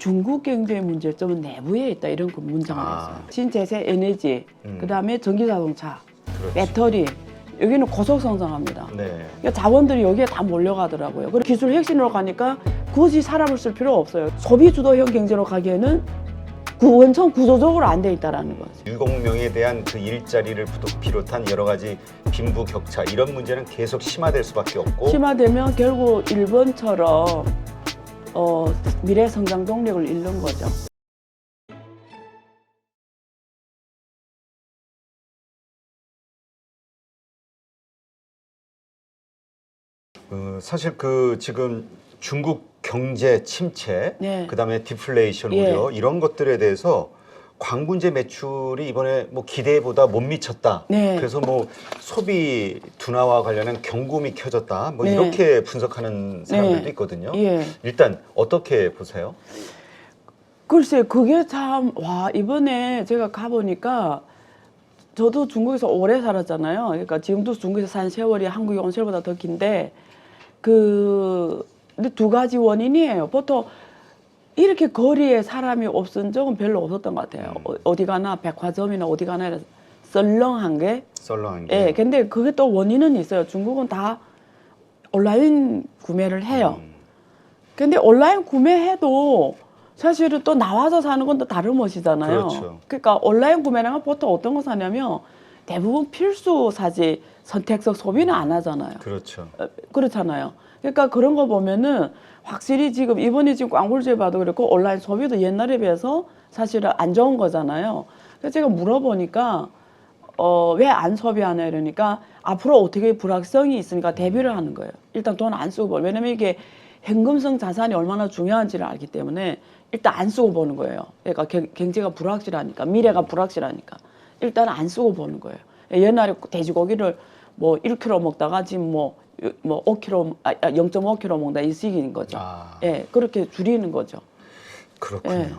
중국 경제의 문제점은 내부에 있다 이런 거 문장을 했어요. 신재생 에너지, 그다음에 전기자동차, 그렇지. 배터리 여기는 고속 성장합니다. 네. 그러니까 자원들이 여기에 다 몰려가더라고요. 그리고 기술 혁신으로 가니까 굳이 사람을 쓸 필요 없어요. 소비 주도형 경제로 가기에는 원천 구조적으로 안 돼 있다라는 거죠. 유공명에 대한 그 일자리를 비롯한 여러 가지 빈부 격차 이런 문제는 계속 심화될 수밖에 없고 심화되면 결국 일본처럼 미래 성장 동력을 잃는 거죠. 사실 지금 중국 경제 침체, 네. 그다음에 디플레이션 예. 우려 이런 것들에 대해서 광군제 매출이 이번에 뭐 기대보다 못 미쳤다. 네. 그래서 뭐 소비 둔화와 관련한 경고음이 켜졌다. 뭐 네. 이렇게 분석하는 사람들도 네. 있거든요. 예. 일단 어떻게 보세요? 글쎄 그게 참 이번에 제가 가보니까 저도 중국에서 오래 살았잖아요. 그러니까 지금도 중국에서 산 세월이 한국에 온 세월보다 더 긴데 근데 두 가지 원인이에요. 보통 이렇게 거리에 사람이 없은 적은 별로 없었던 것 같아요. 어디 가나 백화점이나 어디 가나 썰렁한 게. 썰렁한 게. 예, 근데 그게 또 원인은 있어요. 중국은 다 온라인 구매를 해요. 근데 온라인 구매해도 사실은 또 나와서 사는 건 또 다른 멋이잖아요. 그렇죠. 그러니까 온라인 구매는 보통 어떤 거 사냐면 대부분 필수 사지 선택적 소비는 안 하잖아요. 그렇죠. 그렇잖아요. 그러니까 그런 거 보면은 확실히 지금 이번에 지금 광고주에 봐도 그렇고 온라인 소비도 옛날에 비해서 사실은 안 좋은 거잖아요. 그래서 제가 물어보니까 왜 안 소비하나 이러니까 앞으로 어떻게 불확성이 있으니까 대비를 하는 거예요. 일단 돈 안 쓰고 왜냐면 이게 현금성 자산이 얼마나 중요한지를 알기 때문에 일단 안 쓰고 보는 거예요. 그러니까 경제가 불확실하니까 미래가 불확실하니까 일단 안 쓰고 보는 거예요. 옛날에 돼지고기를 뭐 1kg 먹다가 지금 뭐 5kg, 0.5kg 먹다 이 시기인 거죠. 예, 그렇게 줄이는 거죠. 그렇군요. 예.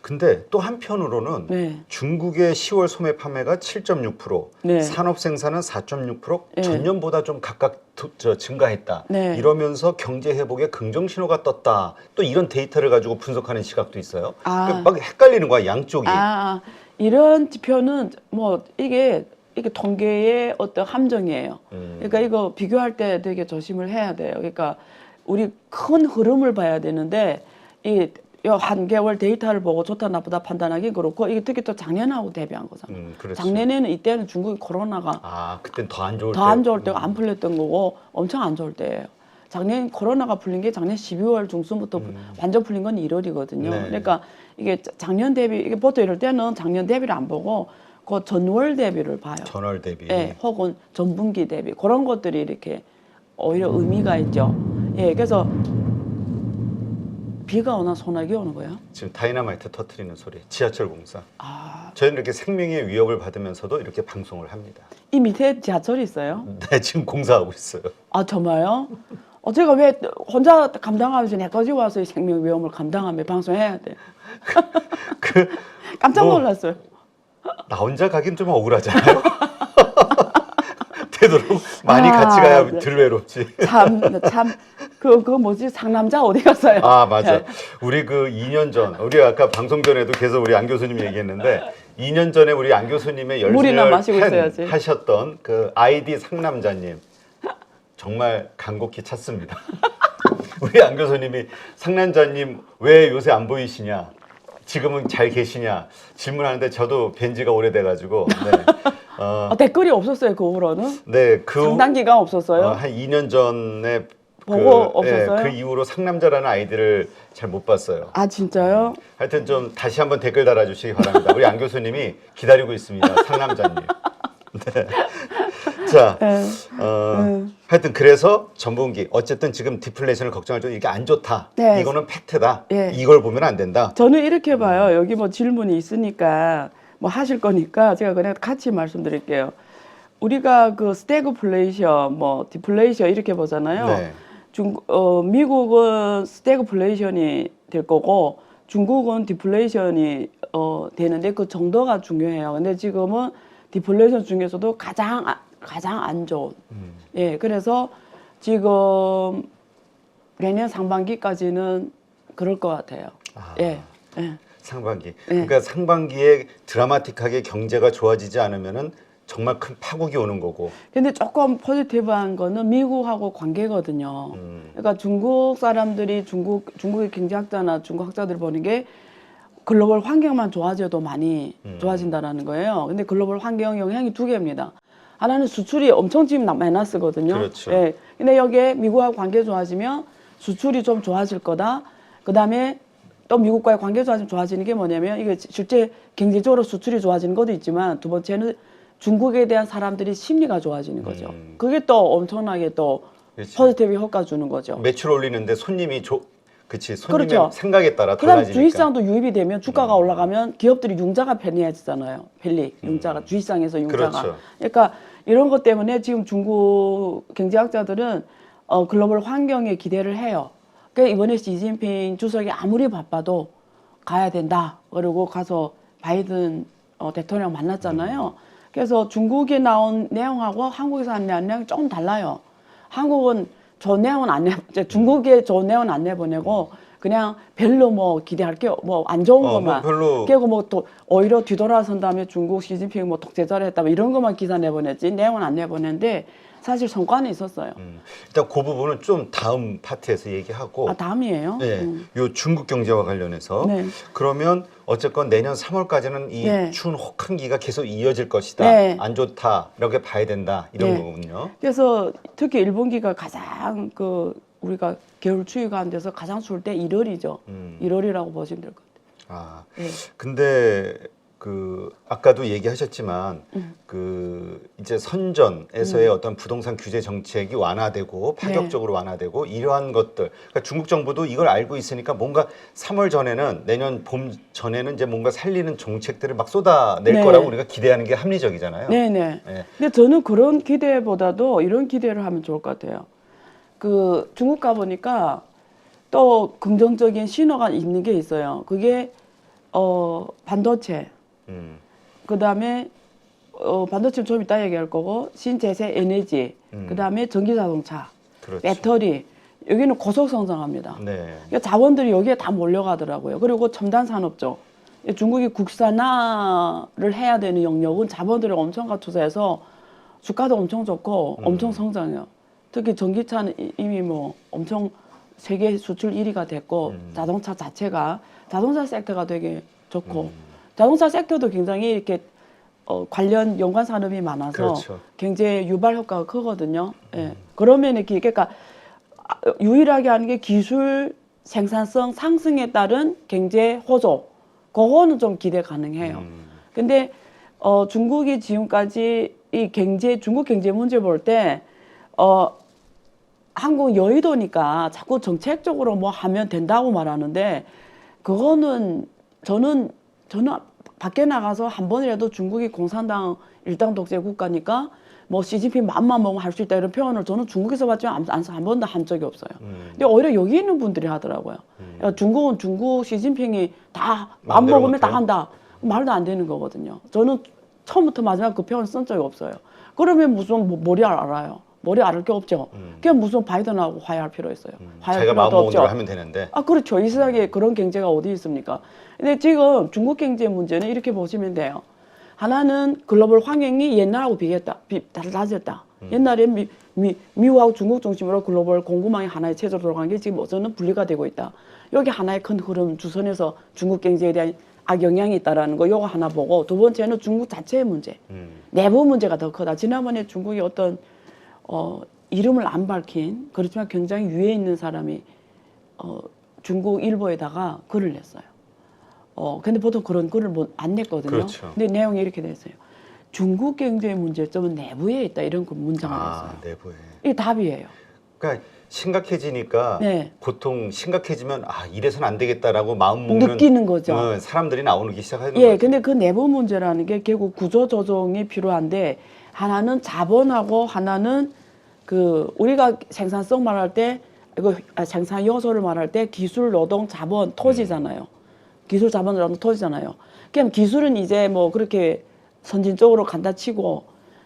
근데 또 한편으로는 네. 중국의 10월 소매 판매가 7.6%, 네. 산업 생산은 4.6%, 네. 전년보다 좀 각각 증가했다. 네. 이러면서 경제 회복에 긍정 신호가 떴다. 또 이런 데이터를 가지고 분석하는 시각도 있어요. 막 헷갈리는 거야, 양쪽이. 이런 지표는 뭐 이게 통계의 어떤 함정이에요. 그러니까 이거 비교할 때 되게 조심을 해야 돼요. 그러니까 우리 큰 흐름을 봐야 되는데 이 한 개월 데이터를 보고 좋다 나쁘다 판단하기 그렇고 이게 특히 또 작년하고 대비한 거잖아요. 그렇죠. 작년에는 이때는 중국이 코로나가 그땐 더 안 좋을 때. 더 안 좋을 때가 안 풀렸던 거고 엄청 안 좋을 때예요. 작년 코로나가 풀린 게 작년 12월 중순부터 완전 풀린 건 1월이거든요. 네. 그러니까 이게 작년 대비 이게 보통 이럴 때는 작년 대비를 안 보고 그 전월 대비를 봐요. 전월 대비. 예, 혹은 전분기 대비 그런 것들이 이렇게 오히려 의미가 있죠. 예, 그래서 비가 오나 소나기 오는 거예요? 지금 다이너마이트 터트리는 소리, 지하철 공사. 저희는 이렇게 생명의 위협을 받으면서도 이렇게 방송을 합니다. 이 밑에 지하철이 있어요? 네, 지금 공사하고 있어요. 정말요? 제가 왜 혼자 감당하면서 내까지 와서 이 생명 위험을 감당하며 방송해야 돼? 깜짝 놀랐어요. 나 혼자 가긴 좀 억울하잖아요. 되도록 많이 같이 가야 덜 외롭지. 그거 뭐지? 상남자 어디 갔어요? 맞아. 우리 2년 전, 우리 아까 방송 전에도 계속 우리 안 교수님 얘기했는데 2년 전에 우리 안 교수님의 열심히 하셨던 그 아이디 상남자님 정말 간곡히 찾습니다. 우리 안 교수님이 상남자님 왜 요새 안 보이시냐? 지금은 잘 계시냐? 질문하는데 저도 뵌 지가 오래돼가지고 댓글이 없었어요 그 후로는? 네, 상당 기간 없었어요? 한 2년 전에 보고 없었어요? 그 이후로 상남자라는 아이디를 잘 못 봤어요. 진짜요? 하여튼 좀 다시 한번 댓글 달아주시기 바랍니다. 우리 안 교수님이 기다리고 있습니다. 상남자님. 네. 자, 하여튼 그래서 전분기 어쨌든 지금 디플레이션을 걱정할 정도 이게 안 좋다. 네. 이거는 팩트다. 네. 이걸 보면 안 된다. 저는 이렇게 봐요. 여기 뭐 질문이 있으니까 뭐 하실 거니까 제가 그냥 같이 말씀드릴게요. 우리가 그 스태그플레이션, 뭐 디플레이션 이렇게 보잖아요. 네. 미국은 스태그플레이션이 될 거고 중국은 디플레이션이 되는데 그 정도가 중요해요. 근데 지금은 디플레이션 중에서도 가장 안 좋은. 예, 그래서 지금 내년 상반기까지는 그럴 것 같아요. 예. 예. 상반기. 예. 그러니까 상반기에 드라마틱하게 경제가 좋아지지 않으면은 정말 큰 파국이 오는 거고. 근데 조금 포지티브한 거는 미국하고 관계거든요. 그러니까 중국 사람들이 중국의 경제학자나 중국 학자들 보는 게 글로벌 환경만 좋아져도 많이 좋아진다라는 거예요. 근데 글로벌 환경 영향이 두 개입니다. 하나는 수출이 엄청 지금 마이너스거든요. 그렇죠. 예. 근데 여기에 미국하고 관계 좋아지면 수출이 좀 좋아질 거다. 그다음에 또 미국과의 관계 좋아지는 게 뭐냐면 이게 실제 경제적으로 수출이 좋아지는 것도 있지만 두 번째는 중국에 대한 사람들이 심리가 좋아지는 거죠. 그게 또 엄청나게 또 그렇지. 포지티브 효과 주는 거죠. 매출 올리는데 손님이 그치 손님의 그렇죠. 생각에 따라 그다음 달라지니까. 주식시장도 유입이 되면 주가가 올라가면 기업들이 융자가 편리해지잖아요. 융자가 주식시장에서 융자가. 그렇죠. 그러니까 이런 것 때문에 지금 중국 경제학자들은 글로벌 환경에 기대를 해요. 그러니까 이번에 시진핑 주석이 아무리 바빠도 가야 된다. 그리고 가서 바이든 대통령 만났잖아요. 그래서 중국에 나온 내용하고 한국에서 한 내용이 조금 달라요. 한국은 좋은 내용은 안 중국에 좋은 내용은 안 내보내고 그냥 별로 뭐 기대할 게 뭐 안 좋은 것만. 별로. 그리고 뭐 또 오히려 뒤돌아선 다음에 중국 시진핑 뭐 독재자를 했다 뭐 이런 것만 기사 내보냈지 내용은 안 내보냈는데 사실 성과는 있었어요. 일단 그 부분은 좀 다음 파트에서 얘기하고. 아 다음이에요? 네, 요 중국 경제와 관련해서. 네. 그러면 어쨌건 내년 3월까지는 이 네. 추운 혹한기가 계속 이어질 것이다. 네. 안 좋다. 이렇게 봐야 된다. 이런 네. 거군요. 그래서 특히 1분기가 가장 우리가 겨울 추위가 안 돼서 가장 추울 때 1월이죠. 1월이라고 보시면 될 것 같아요. 아, 네. 근데 아까도 얘기하셨지만 이제 선전에서의 어떤 부동산 규제 정책이 완화되고 파격적으로 완화되고 이러한 것들, 그러니까 중국 정부도 이걸 알고 있으니까 뭔가 3월 전에는 내년 봄 전에는 이제 뭔가 살리는 정책들을 막 쏟아낼 네. 거라고 우리가 기대하는 게 합리적이잖아요. 네네. 네. 근데 저는 그런 기대보다도 이런 기대를 하면 좋을 것 같아요. 중국 가보니까 또 긍정적인 신호가 있는 게 있어요. 그게 반도체. 그다음에 반도체는 좀 이따 얘기할 거고 신재생 에너지. 그다음에 전기 자동차, 그렇죠. 배터리. 여기는 고속 성장합니다. 네. 그러니까 자원들이 여기에 다 몰려가더라고요. 그리고 첨단 산업죠. 중국이 국산화를 해야 되는 영역은 자본들이 엄청 갖춰서 주가도 엄청 좋고 엄청 성장해요. 특히 전기차는 이미 뭐 엄청 세계 수출 1위가 됐고 자동차 자체가 자동차 섹터가 되게 좋고 자동차 섹터도 굉장히 이렇게 관련 연관 산업이 많아서 그렇죠. 경제 유발 효과가 크거든요. 예. 그러면 이렇게 그러니까 유일하게 하는 게 기술 생산성 상승에 따른 경제 호조. 그거는 좀 기대 가능해요. 근데 중국이 지금까지 중국 경제 문제 볼 때 한국 여의도니까 자꾸 정책적으로 뭐 하면 된다고 말하는데 그거는 저는 밖에 나가서 한 번이라도 중국이 공산당 일당 독재 국가니까 뭐 시진핑 맘만 먹으면 할 수 있다 이런 표현을 저는 중국에서 봤지만 한 번도 한 적이 없어요. 근데 오히려 여기 있는 분들이 하더라고요. 야, 중국은 중국 시진핑이 다 맘 먹으면 다 한다. 말도 안 되는 거거든요. 저는 처음부터 마지막 그 표현을 쓴 적이 없어요. 그러면 무슨 머리 알아요. 머리 알을 게 없죠. 그냥 무슨 바이든하고 화해할 필요 있어요. 화해할 자기가 마음 필요도 먹은 대로 없죠. 하면 되는데. 아, 그렇죠. 이 세상에 그런 경제가 어디 있습니까? 근데 지금 중국 경제 문제는 이렇게 보시면 돼요. 하나는 글로벌 환경이 옛날하고 달라졌다. 옛날에 미국하고 중국 중심으로 글로벌 공급망이 하나의 체제로 돌아간 게 지금 어제는 분리가 되고 있다. 여기 하나의 큰 흐름, 주선에서 중국 경제에 대한 악영향이 있다라는 거 요거 하나 보고 두 번째는 중국 자체의 문제. 내부 문제가 더 크다. 지난번에 중국이 어떤 이름을 안 밝힌 그렇지만 굉장히 위에 있는 사람이 중국 일보에다가 글을 냈어요. 근데 보통 그런 글을 안 냈거든요. 그렇죠. 근데 내용이 이렇게 됐어요. 중국 경제의 문제점은 내부에 있다 이런 문장을 냈어요. 내부에. 이게 답이에요. 그러니까 심각해지니까 네. 보통 심각해지면 이래서는 안 되겠다라고 마음 먹는 느끼는 거죠. 사람들이 나오기 시작하는 예, 거죠. 근데 그 내부 문제라는 게 결국 구조 조정이 필요한데 하나는 자본하고 하나는 우리가 생산성 말할 때 생산 요소를 말할 때 기술, 노동, 자본, 토지잖아요. 기술, 자본, 노동, 토지잖아요. 그럼 기술은 이제 뭐 그렇게 선진적으로 간다 치고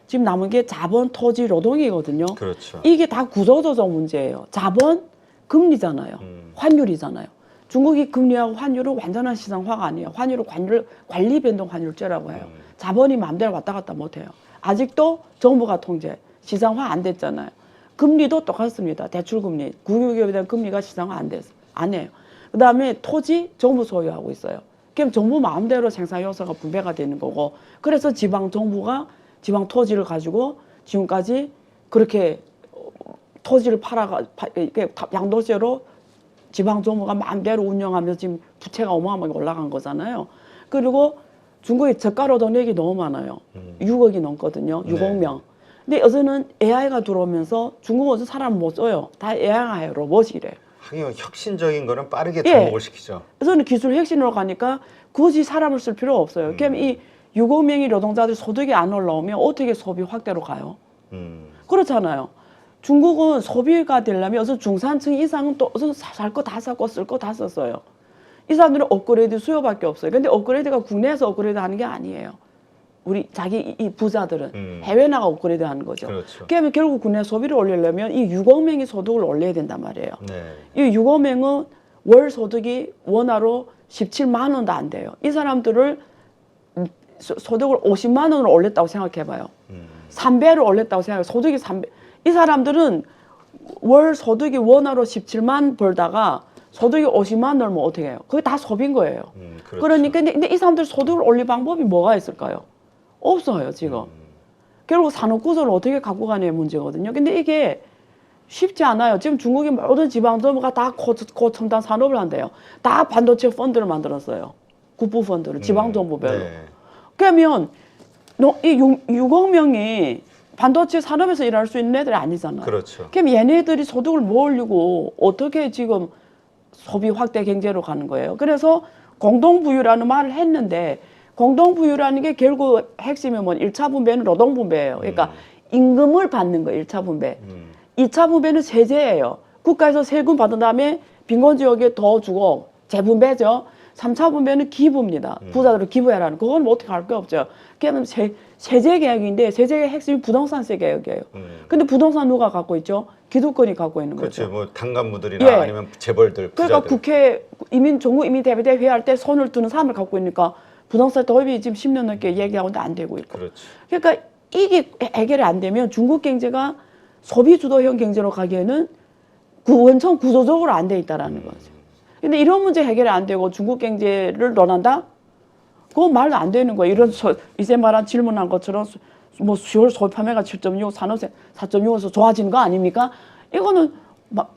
지금 남은 게 자본, 토지, 노동이거든요. 그렇죠. 이게 다 구조 조정 문제예요. 자본, 금리잖아요. 환율이잖아요. 중국이 금리하고 환율은 완전한 시장화가 아니에요. 환율은 관리 변동 환율제라고 해요. 자본이 마음대로 왔다 갔다 못해요. 아직도 정부가 통제, 시장화 안 됐잖아요. 금리도 똑같습니다. 대출금리, 국유기업에 대한 금리가 시장화 안 해요. 그 다음에 토지 정부 소유하고 있어요. 그럼 정부 마음대로 생산 요소가 분배가 되는 거고, 그래서 지방 정부가 지방 토지를 가지고 지금까지 그렇게 토지를 양도세로 지방 정부가 마음대로 운영하면서 지금 부채가 어마어마하게 올라간 거잖아요. 그리고 중국에 저가 노동력이 너무 많아요. 6억이 넘거든요. 6억 명. 근데 요새는 AI가 들어오면서 중국은 어제 사람 못 써요. 다 AI가 해요. 로봇이 이래요. 하긴 혁신적인 거는 빠르게 접목을 시키죠. 그래서 기술 혁신으로 가니까 굳이 사람을 쓸 필요가 없어요. 그럼 이 6억 명의 노동자들 소득이 안 올라오면 어떻게 소비 확대로 가요? 그렇잖아요. 중국은 소비가 되려면 어서 중산층 이상은 또 살 거 다 사고 쓸 거 다 썼어요. 이 사람들은 업그레이드 수요밖에 없어요. 근데 업그레이드가 국내에서 업그레이드 하는 게 아니에요. 우리 자기 이 부자들은 해외 나가 업그레이드 하는 거죠. 그렇죠. 그러면 결국 국내 소비를 올리려면 이 6억 명의 소득을 올려야 된단 말이에요. 네. 이 6억 명은 월 소득이 원화로 17만 원도 안 돼요. 이 사람들을 소득을 50만 원으로 올렸다고 생각해봐요. 3배를 올렸다고 생각해요. 소득이 3배. 이 사람들은 월 소득이 원화로 17만 벌다가 소득이 50만 넣으면 어떻게 해요? 그게 다 소비인 거예요. 그렇죠. 그러니까 근데 이 사람들 소득을 올릴 방법이 뭐가 있을까요? 없어요, 지금. 결국 산업 구조를 어떻게 갖고 가냐의 문제거든요. 근데 이게 쉽지 않아요. 지금 중국의 모든 지방 정부가 다 고첨단 산업을 한대요. 다 반도체 펀드를 만들었어요. 국부 펀드를 지방 정부별로. 네. 그러면 이 6억 명이 반도체 산업에서 일할 수 있는 애들이 아니잖아요. 그렇죠. 그럼 얘네들이 소득을 못 올리고 어떻게 지금 소비 확대 경제로 가는 거예요. 그래서 공동부유라는 말을 했는데 공동부유라는 게 결국 핵심이 뭐 1차 분배는 노동분배예요. 그러니까 임금을 받는 거예요. 1차 분배. 2차 분배는 세제예요. 국가에서 세금 받은 다음에 빈곤지역에 더 주고 재분배죠. 3차 분배는 기부입니다. 부자들을 기부해라는. 그건 뭐 어떻게 할 게 없죠. 그냥 세제 개혁인데 세제의 핵심이 부동산세 개혁이에요. 근데 부동산 누가 갖고 있죠? 기득권이 갖고 있는 거죠. 그렇죠. 뭐 당간부들이나 아니면 재벌들, 부자들. 그러니까 국회 전국 이민대비대 회의할 때 손을 드는 사람을 갖고 있으니까 부동산 도입이 지금 10년 넘게 얘기하고도 안 되고 있고. 그렇죠. 그러니까 이게 해결이 안 되면 중국 경제가 소비 주도형 경제로 가기에는 원천 구조적으로 안 돼 있다라는 거죠. 근데 이런 문제 해결이 안 되고 중국 경제를 논한다? 그건 말도 안 되는 거예요. 이런 이제 말한 질문한 것처럼 뭐 수요일 소비 판매가 7.6, 산업세 4.6에서 좋아지는 거 아닙니까? 이거는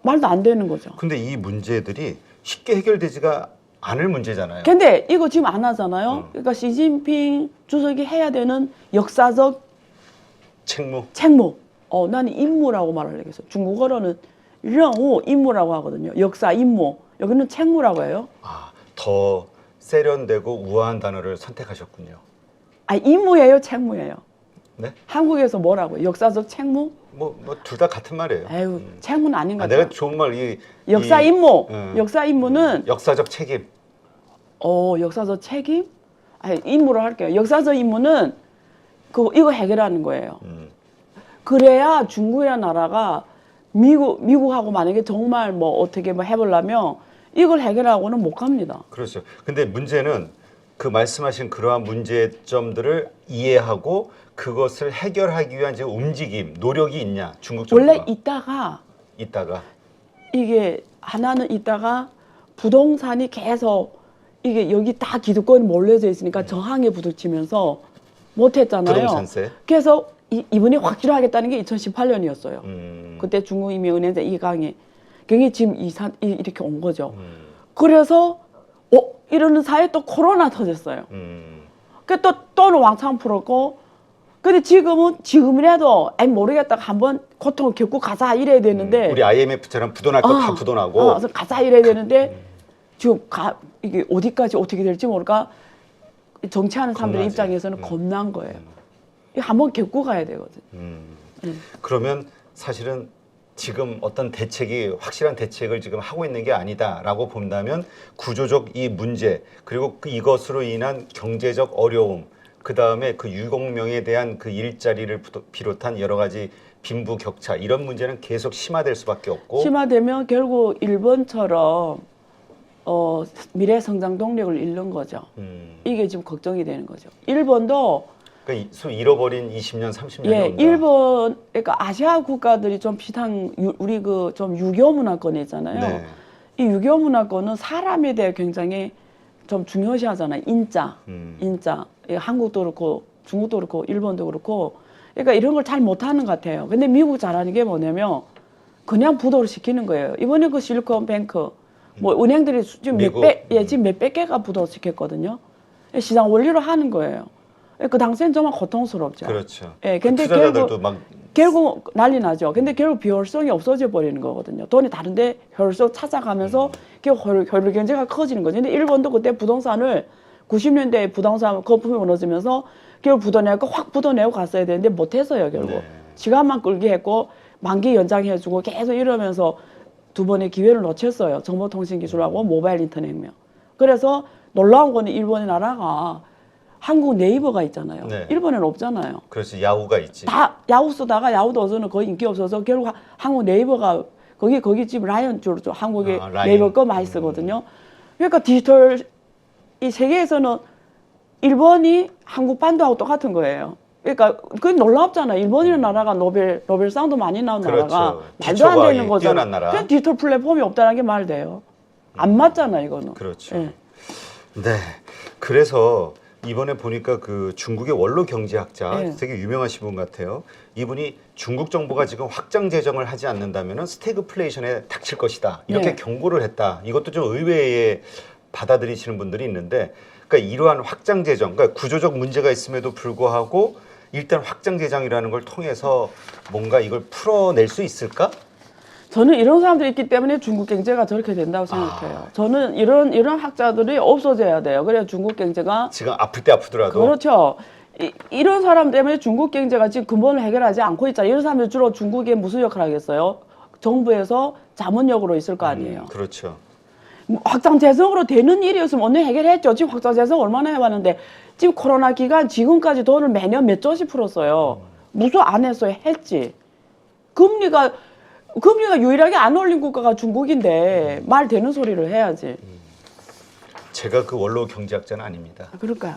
말도 안 되는 거죠. 근데 이 문제들이 쉽게 해결되지가 않을 문제잖아요. 근데 이거 지금 안 하잖아요. 그러니까 시진핑 주석이 해야 되는 역사적 책무. 나는 임무라고 말하려겠어. 중국어로는任务, 임무라고 하거든요. 역사, 임무. 여기는 책무라고 해요. 더 세련되고 우아한 단어를 선택하셨군요. 임무예요, 책무예요? 네? 한국에서 뭐라고요? 역사적 책무? 뭐 둘 다 같은 말이에요. 에휴, 책무는 아닌 것 같아요. 내가 좋은 말 역사 임무. 역사 임무는 역사적 책임. 역사적 책임? 임무로 할게요. 역사적 임무는 이거 해결하는 거예요. 그래야 중국이라는 나라가 미국하고 만약에 정말 뭐 어떻게 뭐 해보려면 이걸 해결하고는 못 갑니다. 그렇죠. 근데 문제는 그 말씀하신 그러한 문제점들을 이해하고 그것을 해결하기 위한 지금 움직임, 노력이 있냐, 중국 정부가? 원래 있다가 이게 하나는 있다가 부동산이 계속 이게 여기 다 기득권이 몰려져 있으니까 저항에 부딪히면서 못했잖아요. 부동산세. 그래서 이번에 확실하겠다는 게 2018년이었어요. 그때 중국인민은행자 이강이 그게 지금 이렇게 온 거죠. 그래서 이러는 사이에 또 코로나 터졌어요. 그 또는 왕창 풀었고, 근데 지금이라도 모르겠다 한번 고통을 겪고 가자 이래야 되는데 우리 IMF처럼 부도날 거 다 부도나고 그래서 가자 이래야 되는데 지금 이게 어디까지 어떻게 될지 모르니까 정치하는 사람들의 입장에서는 겁난 거예요. 한번 겪고 가야 되거든. 그러면 사실은 지금 어떤 확실한 대책을 지금 하고 있는 게 아니다라고 본다면 구조적 이 문제 그리고 이것으로 인한 경제적 어려움 그 다음에 그 6억 명에 대한 그 일자리를 비롯한 여러 가지 빈부 격차 이런 문제는 계속 심화될 수밖에 없고 심화되면 결국 일본처럼 미래 성장 동력을 잃는 거죠. 이게 지금 걱정이 되는 거죠. 일본도 그러니까 소위 잃어버린 20년, 30년이 예, 온다. 일본 그러니까 아시아 국가들이 좀 비슷한 우리 그 좀 유교 문화권 있잖아요. 네. 이 유교 문화권은 사람에 대해 굉장히 좀 중요시하잖아요. 인자, 인자. 예, 한국도 그렇고 중국도 그렇고 일본도 그렇고. 그러니까 이런 걸 잘 못하는 것 같아요. 근데 미국 잘하는 게 뭐냐면 그냥 부도를 시키는 거예요. 이번에 그 실리콘뱅크 뭐 은행들이 지금 지금 몇백 개가 부도 시켰거든요. 시장 원리로 하는 거예요. 그 당시엔 정말 고통스럽죠. 그렇죠. 예, 근데 투자자들도 막 결국 난리 나죠. 근데 결국 비효율성이 없어져 버리는 거거든요. 돈이 다른데 효율성 찾아가면서 결국 효율 경제가 커지는 거죠. 근데 일본도 그때 부동산을 90년대에 부동산 거품이 무너지면서 결국 부도내고 확 부도내고 갔어야 되는데 못했어요. 결국 네. 시간만 끌게 했고 만기 연장해주고 계속 이러면서 두 번의 기회를 놓쳤어요. 정보통신기술하고 모바일 인터넷 혁명. 그래서 놀라운 거는 일본의 나라가 한국 네이버가 있잖아요. 네. 일본에는 없잖아요. 그렇지 야후가 있지. 다 야후 쓰다가 야후도 어서는 거의 인기 없어서 결국 한국 네이버가 거기 집 라이언 주로 한국의 라인. 네이버 거 많이 쓰거든요. 그러니까 디지털 이 세계에서는 일본이 한국 반도하고 똑같은 거예요. 그러니까 그 놀랍잖아요. 일본이라는 나라가 노벨상도 많이 나온 그렇죠. 나라가 말도 안 되는 거잖아요. 뛰어난 나라. 그냥 디지털 플랫폼이 없다는 게 말 돼요. 안 맞잖아요, 이거는. 그렇죠. 예. 네. 그래서 이번에 보니까 그 중국의 원로 경제학자 네. 되게 유명하신 분 같아요. 이분이 중국 정부가 지금 확장 재정을 하지 않는다면 스태그플레이션에 닥칠 것이다. 이렇게 네. 경고를 했다. 이것도 좀 의외에 받아들이시는 분들이 있는데, 그러니까 이러한 확장 재정, 그러니까 구조적 문제가 있음에도 불구하고 일단 확장 재정이라는 걸 통해서 뭔가 이걸 풀어낼 수 있을까? 저는 이런 사람들이 있기 때문에 중국 경제가 저렇게 된다고 생각해요. 저는 이런 학자들이 없어져야 돼요. 그래야 중국 경제가 지금 아플 때 아프더라도. 그렇죠. 이런 사람 때문에 중국 경제가 지금 근본을 해결하지 않고 있잖아요. 이런 사람들 주로 중국에 무슨 역할을 하겠어요? 정부에서 자문역으로 있을 거 아니에요. 그렇죠. 확장 재정으로 되는 일이었으면 오늘 해결했죠. 지금 확장 재정 얼마나 해봤는데 지금 코로나 기간 지금까지 돈을 매년 몇 조씩 풀었어요. 무슨 안 했어요? 했지. 금리가 유일하게 안 올린 국가가 중국인데 말 되는 소리를 해야지. 제가 그 원로 경제학자는 아닙니다. 그럴까요?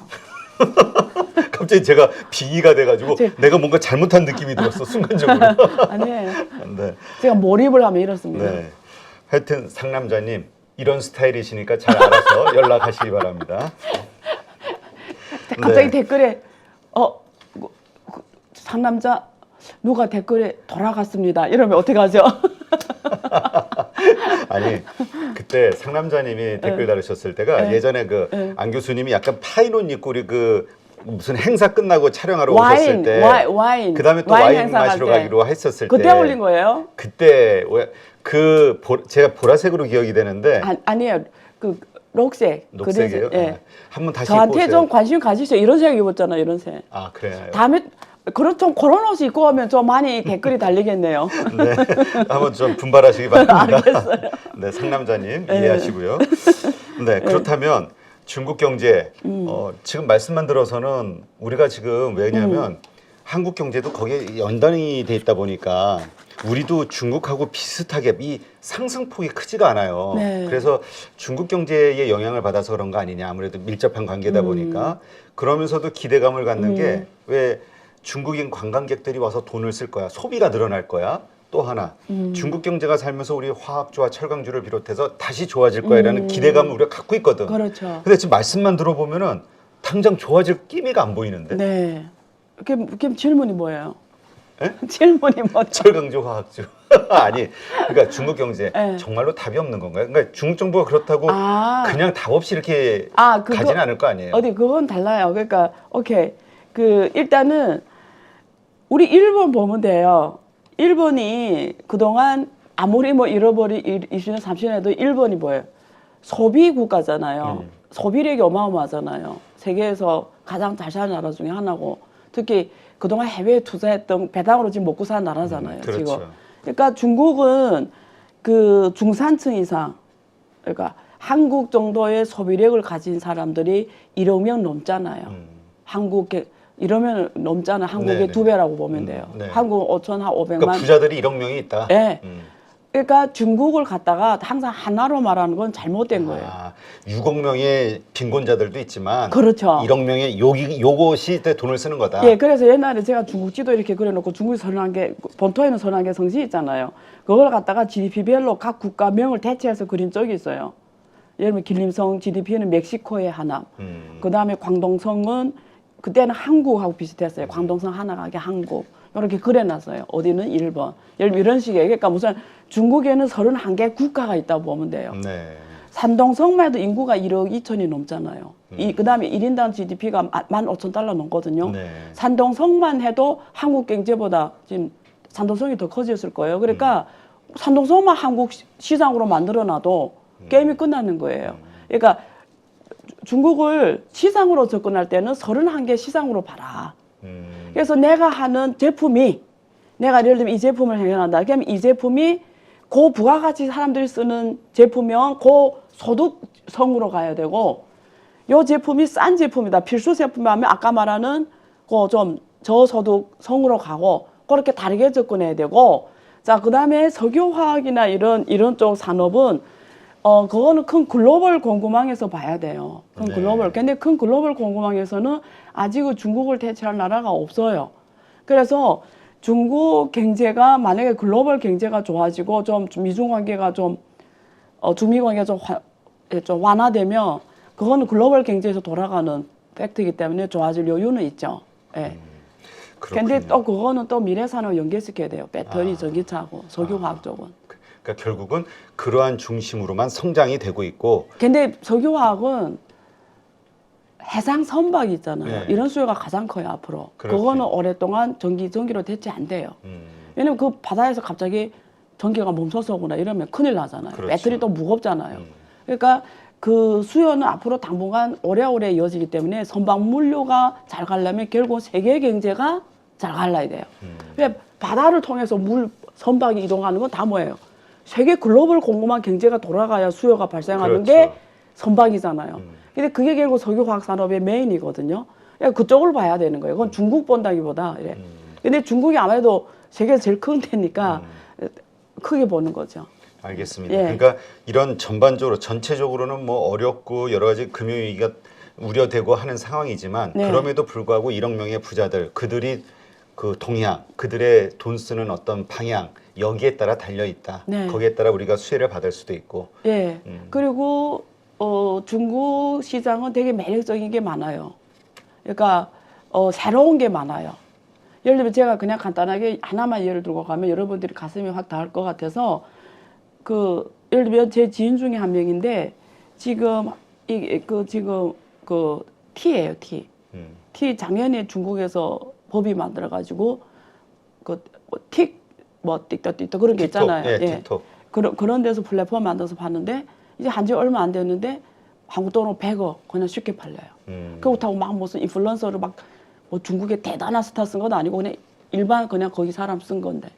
갑자기 제가 빙의가 돼가지고 내가 뭔가 잘못한 느낌이 들었어 순간적으로. 아니에요. 네. 제가 몰입을 하면 이렇습니다. 네. 하여튼 상남자님 이런 스타일이시니까 잘 알아서 연락하시기 바랍니다. 갑자기 네. 댓글에 상남자 누가 댓글에 돌아갔습니다. 이러면 어떡하죠? 아니 그때 상남자님이 댓글 달으셨을 때가 예전에 그 안 교수님이 약간 파이론 입고 우리 그 무슨 행사 끝나고 촬영하러 오셨을 때 와인 그다음에 또 와인 마시러 가기로 했었을 때 그때 올린 거예요? 그때 제가 보라색으로 기억이 되는데 아니에요. 그 녹색이에요? 예. 한번 다시 저한테 보세요. 좀 관심 가지세요. 이런 색 입었잖아요. 이런 색. 아 그래요? 다음에 좀 그런 옷 입고 오면 좀 많이 댓글이 달리겠네요. 네, 한번 좀 분발하시기 바랍니다. 알겠어요. 네, 상남자님 이해하시고요. 네, 그렇다면 중국 경제 지금 말씀만 들어서는 우리가 지금 왜냐하면 한국 경제도 거기에 연단이 돼 있다 보니까 우리도 중국하고 비슷하게 이 상승폭이 크지가 않아요. 네. 그래서 중국 경제에 영향을 받아서 그런 거 아니냐. 아무래도 밀접한 관계다 보니까 그러면서도 기대감을 갖는 게 왜 중국인 관광객들이 와서 돈을 쓸 거야. 소비가 늘어날 거야. 또 하나 중국 경제가 살면서 우리 화학주와 철강주를 비롯해서 다시 좋아질 거야라는 기대감을 우리가 갖고 있거든. 그렇죠. 근데 지금 말씀만 들어보면은 당장 좋아질 끼미가 안 보이는데. 네. 그럼 질문이 뭐예요? 에? 질문이 뭐죠? 철강주, 화학주. 아니, 그러니까 중국 경제 네. 정말로 답이 없는 건가요? 그러니까 중국 정부가 그렇다고 그냥 답 없이 이렇게 가지는 않을 거 아니에요? 그건 달라요. 그러니까 오케이. 일단은 우리 일본 보면 돼요. 일본이 그동안 아무리 뭐 잃어버린 20년, 30년 해도 일본이 뭐예요? 소비 국가잖아요. 소비력이 어마어마하잖아요. 세계에서 가장 잘 사는 나라 중에 하나고 특히 그동안 해외에 투자했던 배당으로 지금 먹고 사는 나라잖아요. 그렇죠. 지금. 그러니까 중국은 그 중산층 이상, 그러니까 한국 정도의 소비력을 가진 사람들이 1억 명 넘잖아요. 이러면 넘잖아요. 한국의 네네. 2배라고 보면 돼요. 네. 한국은 5,500만. 그러니까 부자들이 1억 명이 있다. 네. 그러니까 중국을 갖다가 항상 하나로 말하는 건 잘못된 거예요. 6억 명의 빈곤자들도 있지만 그렇죠. 1억 명의 요것이 돈을 쓰는 거다. 예, 그래서 옛날에 제가 중국 지도 이렇게 그려놓고 중국이 31개, 본토에는 31개 성시 있잖아요. 그걸 갖다가 GDP별로 각 국가명을 대체해서 그린 적이 있어요. 예를 들면 길림성 GDP는 멕시코의 하나, 그 다음에 광동성은 그때는 한국하고 비슷했어요. 광동성 하나가게 한국. 이렇게 그려놨어요. 어디는 일본. 예를 들면 이런 식이에요. 그러니까 무슨 중국에는 31개 국가가 있다고 보면 돼요. 네. 산동성만 해도 인구가 1억 2천이 넘잖아요. 그 다음에 1인당 GDP가 15,000달러 넘거든요. 네. 산동성만 해도 한국 경제보다 지금 산동성이 더 커졌을 거예요. 그러니까 산동성만 한국 시장으로 만들어놔도 게임이 끝나는 거예요. 그러니까 중국을 시장으로 접근할 때는 31개 시장으로 봐라. 그래서 내가 하는 제품이, 내가 예를 들면 이 제품을 해결한다. 그러면 이 제품이 고부가가치 사람들이 쓰는 제품이면 고소득성으로 가야 되고, 이 제품이 싼 제품이다. 필수 제품이면 아까 말하는 그 좀 저소득성으로 가고, 그렇게 다르게 접근해야 되고, 자, 그 다음에 석유화학이나 이런 쪽 산업은 그거는 큰 글로벌 공급망에서 봐야 돼요. 큰 네. 글로벌. 근데 큰 글로벌 공급망에서는 아직은 중국을 대체할 나라가 없어요. 그래서 중국 경제가 만약에 글로벌 경제가 좋아지고 좀 미중 관계가 중미 관계가 좀 완화되면 그거는 글로벌 경제에서 돌아가는 팩트이기 때문에 좋아질 여유는 있죠. 예. 근데 또 그거는 또 미래산업 연계시켜야 돼요. 배터리, 전기차하고 석유화학 쪽은. 그러니까 결국은 그러한 중심으로만 성장이 되고 있고. 근데 석유화학은 해상 선박 있잖아요. 네. 이런 수요가 가장 커요, 앞으로. 그렇지. 그거는 오랫동안 전기로 대체 안 돼요. 왜냐면 그 바다에서 갑자기 전기가 멈춰서 오거나 이러면 큰일 나잖아요. 그렇죠. 배터리도 무겁잖아요. 그러니까 그 수요는 앞으로 당분간 오래오래 이어지기 때문에 선박 물류가 잘 가려면 결국 세계 경제가 잘 갈라야 돼요. 왜 바다를 통해서 선박이 이동하는 건 다 뭐예요? 세계 글로벌 공급망 경제가 돌아가야 수요가 발생하는 그렇죠. 게 선박이잖아요. 근데 그게 결국 석유화학 산업의 메인이거든요. 그러니까 그쪽을 봐야 되는 거예요. 그건 중국 본다기보다 이래. 근데 중국이 아무래도 세계에서 제일 큰 데니까 크게 보는 거죠. 알겠습니다. 예. 그러니까 이런 전반적으로 전체적으로는 뭐 어렵고 여러 가지 금융위기가 우려되고 하는 상황이지만 네. 그럼에도 불구하고 1억 명의 부자들, 그들이 그 동향, 그들의 돈 쓰는 어떤 방향, 여기에 따라 달려 있다. 네. 거기에 따라 우리가 수혜를 받을 수도 있고. 예. 그리고 중국 시장은 되게 매력적인 게 많아요. 그러니까 새로운 게 많아요. 예를 들면 제가 그냥 간단하게 하나만 예를 들고 가면 여러분들이 가슴이 확 닿을 것 같아서 예를 들면 제 지인 중에 한 명인데 지금 티예요, 티. 티 작년에 중국에서 법이 만들어가지고 틱톡 그런 게 있잖아요. 예, 틱톡. 그런 데서 플랫폼 만들어서 봤는데 이제 한지 얼마 안 됐는데 한국 돈으로 100억 그냥 쉽게 팔려요. 그렇다고 막 무슨 인플루언서를 막 뭐 중국의 대단한 스타 쓴 건 아니고 그냥 일반 그냥 거기 사람 쓴 건데.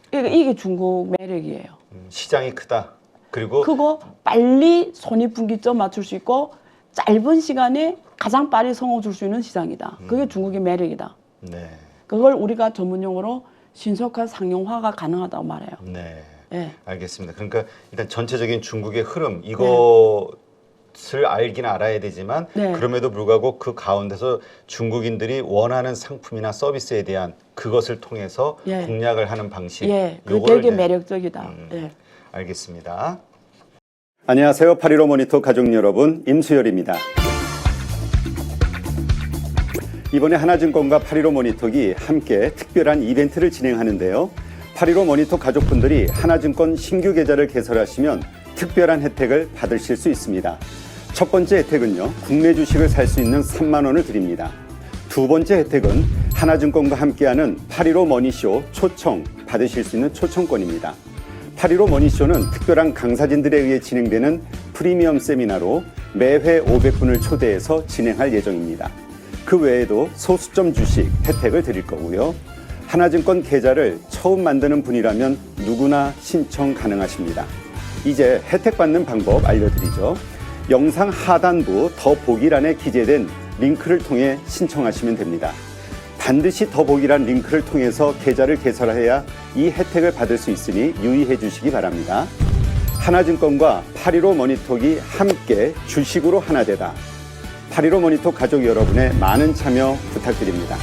그러니까 이게 중국 매력이에요. 시장이 크다. 그리고 크고 빨리 손익분기점 맞출 수 있고 짧은 시간에 가장 빨리 성공 줄 수 있는 시장이다. 그게 중국의 매력이다. 네. 그걸 우리가 전문용어로 신속한 상용화가 가능하다고 말해요. 네. 예. 알겠습니다. 그러니까 일단 전체적인 중국의 흐름 이것을 알긴 알아야 되지만 네. 그럼에도 불구하고 그 가운데서 중국인들이 원하는 상품이나 서비스에 대한 그것을 통해서 예. 공략을 하는 방식. 예, 그게 요거를 되게 이제 매력적이다. 예. 알겠습니다. 안녕하세요. 8.15 모니터 가족 여러분, 임수열입니다. 이번에 하나증권과 8.15 모니터기 함께 특별한 이벤트를 진행하는데요. 8.15 모니터 가족분들이 하나증권 신규 계좌를 개설하시면 특별한 혜택을 받으실 수 있습니다. 첫 번째 혜택은요, 국내 주식을 살 수 있는 3만 원을 드립니다. 두 번째 혜택은 하나증권과 함께하는 8.15 머니쇼 초청 받으실 수 있는 초청권입니다. 8.15 머니쇼는 특별한 강사진들에 의해 진행되는 프리미엄 세미나로 매회 500분을 초대해서 진행할 예정입니다. 그 외에도 소수점 주식 혜택을 드릴 거고요. 하나증권 계좌를 처음 만드는 분이라면 누구나 신청 가능하십니다. 이제 혜택 받는 방법 알려드리죠. 영상 하단부 더 보기란에 기재된 링크를 통해 신청하시면 됩니다. 반드시 더보기란 링크를 통해서 계좌를 개설해야 이 혜택을 받을 수 있으니 유의해 주시기 바랍니다. 하나증권과 8.15 머니톡이 함께 주식으로 하나 되다. 8.15 머니톡 가족 여러분의 많은 참여 부탁드립니다.